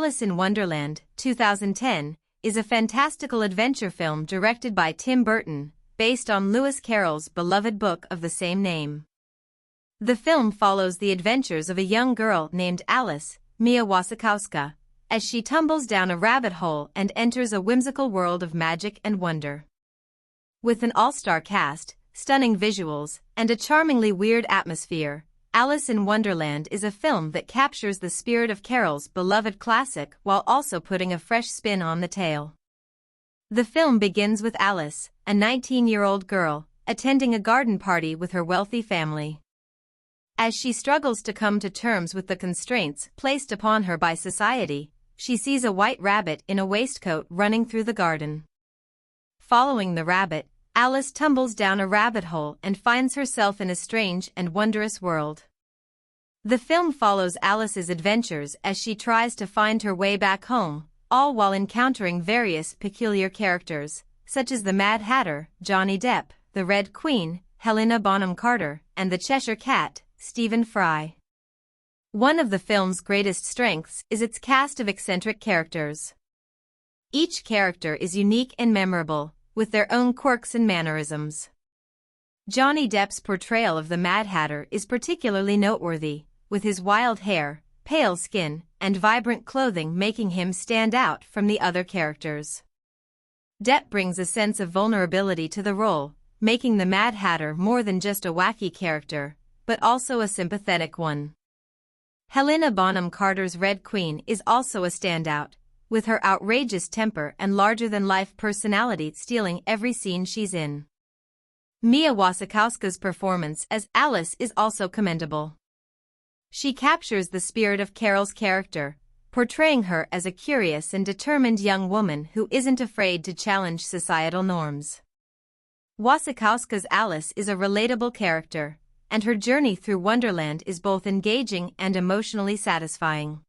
Alice in Wonderland, 2010, is a fantastical adventure film directed by Tim Burton, based on Lewis Carroll's beloved book of the same name. The film follows the adventures of a young girl named Alice, Mia Wasikowska, as she tumbles down a rabbit hole and enters a whimsical world of magic and wonder. With an all-star cast, stunning visuals, and a charmingly weird atmosphere, Alice in Wonderland is a film that captures the spirit of Carroll's beloved classic while also putting a fresh spin on the tale. The film begins with Alice, a 19-year-old girl, attending a garden party with her wealthy family. As she struggles to come to terms with the constraints placed upon her by society, she sees a white rabbit in a waistcoat running through the garden. Following the rabbit, Alice tumbles down a rabbit hole and finds herself in a strange and wondrous world. The film follows Alice's adventures as she tries to find her way back home, all while encountering various peculiar characters, such as the Mad Hatter, Johnny Depp, the Red Queen, Helena Bonham Carter, and the Cheshire Cat, Stephen Fry. One of the film's greatest strengths is its cast of eccentric characters. Each character is unique and memorable, with their own quirks and mannerisms. Johnny Depp's portrayal of the Mad Hatter is particularly noteworthy, with his wild hair, pale skin, and vibrant clothing making him stand out from the other characters. Depp brings a sense of vulnerability to the role, making the Mad Hatter more than just a wacky character, but also a sympathetic one. Helena Bonham Carter's Red Queen is also a standout, with her outrageous temper and larger-than-life personality stealing every scene she's in. Mia Wasikowska's performance as Alice is also commendable. She captures the spirit of Carroll's character, portraying her as a curious and determined young woman who isn't afraid to challenge societal norms. Wasikowska's Alice is a relatable character, and her journey through Wonderland is both engaging and emotionally satisfying.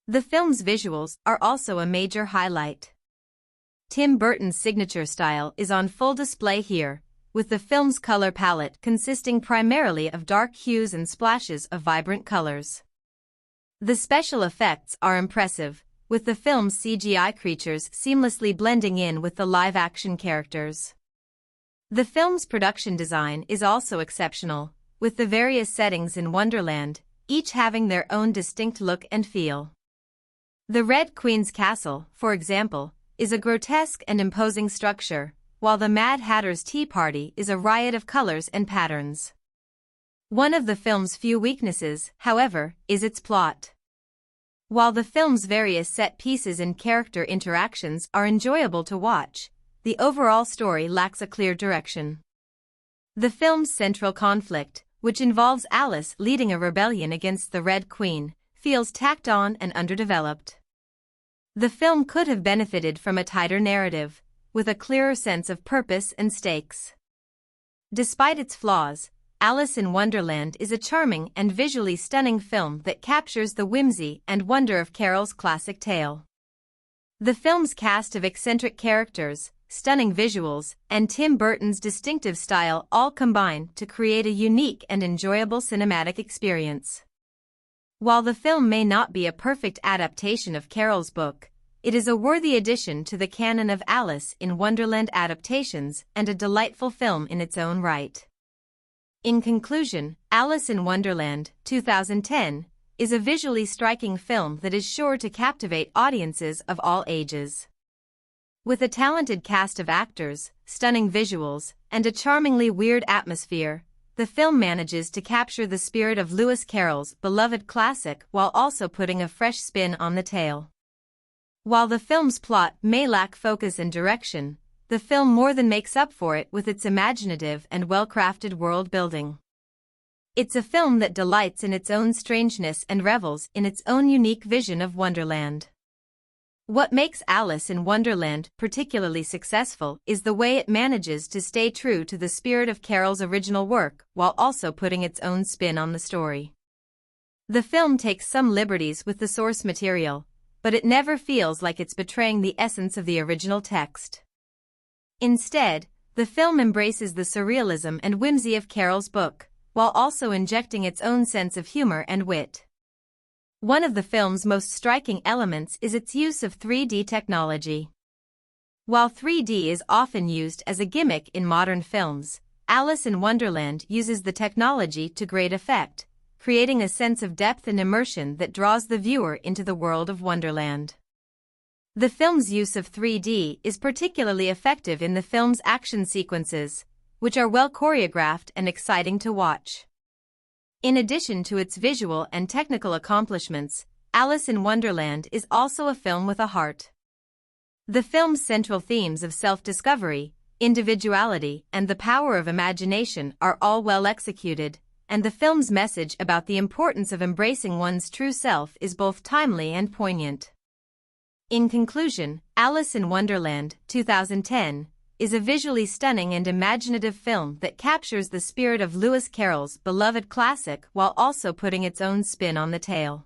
The film's visuals are also a major highlight. Tim Burton's signature style is on full display here, with the film's color palette consisting primarily of dark hues and splashes of vibrant colors. The special effects are impressive, with the film's CGI creatures seamlessly blending in with the live-action characters. The film's production design is also exceptional, with the various settings in Wonderland, each having their own distinct look and feel. The Red Queen's castle, for example, is a grotesque and imposing structure, while the Mad Hatter's tea party is a riot of colors and patterns. One of the film's few weaknesses, however, is its plot. While the film's various set pieces and character interactions are enjoyable to watch, the overall story lacks a clear direction. The film's central conflict, which involves Alice leading a rebellion against the Red Queen, feels tacked on and underdeveloped. The film could have benefited from a tighter narrative, with a clearer sense of purpose and stakes. Despite its flaws, Alice in Wonderland is a charming and visually stunning film that captures the whimsy and wonder of Carroll's classic tale. The film's cast of eccentric characters, stunning visuals, and Tim Burton's distinctive style all combine to create a unique and enjoyable cinematic experience. While the film may not be a perfect adaptation of Carroll's book, it is a worthy addition to the canon of Alice in Wonderland adaptations and a delightful film in its own right. In conclusion, Alice in Wonderland, 2010, is a visually striking film that is sure to captivate audiences of all ages. With a talented cast of actors, stunning visuals, and a charmingly weird atmosphere, the film manages to capture the spirit of Lewis Carroll's beloved classic while also putting a fresh spin on the tale. While the film's plot may lack focus and direction, the film more than makes up for it with its imaginative and well-crafted world building. It's a film that delights in its own strangeness and revels in its own unique vision of Wonderland. What makes Alice in Wonderland particularly successful is the way it manages to stay true to the spirit of Carroll's original work while also putting its own spin on the story. The film takes some liberties with the source material, but it never feels like it's betraying the essence of the original text. Instead, the film embraces the surrealism and whimsy of Carroll's book, while also injecting its own sense of humor and wit. One of the film's most striking elements is its use of 3D technology. While 3D is often used as a gimmick in modern films, Alice in Wonderland uses the technology to great effect, creating a sense of depth and immersion that draws the viewer into the world of Wonderland. The film's use of 3D is particularly effective in the film's action sequences, which are well choreographed and exciting to watch. In addition to its visual and technical accomplishments, Alice in Wonderland is also a film with a heart. The film's central themes of self-discovery, individuality, and the power of imagination are all well executed, and the film's message about the importance of embracing one's true self is both timely and poignant. In conclusion, Alice in Wonderland, 2010, is a visually stunning and imaginative film that captures the spirit of Lewis Carroll's beloved classic while also putting its own spin on the tale.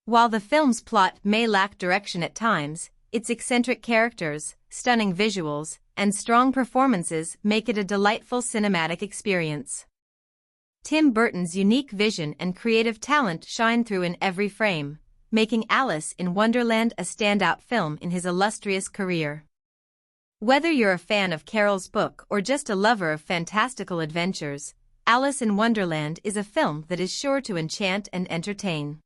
While the film's plot may lack direction at times, its eccentric characters, stunning visuals, and strong performances make it a delightful cinematic experience. Tim Burton's unique vision and creative talent shine through in every frame, making Alice in Wonderland a standout film in his illustrious career. Whether you're a fan of Carroll's book or just a lover of fantastical adventures, Alice in Wonderland is a film that is sure to enchant and entertain.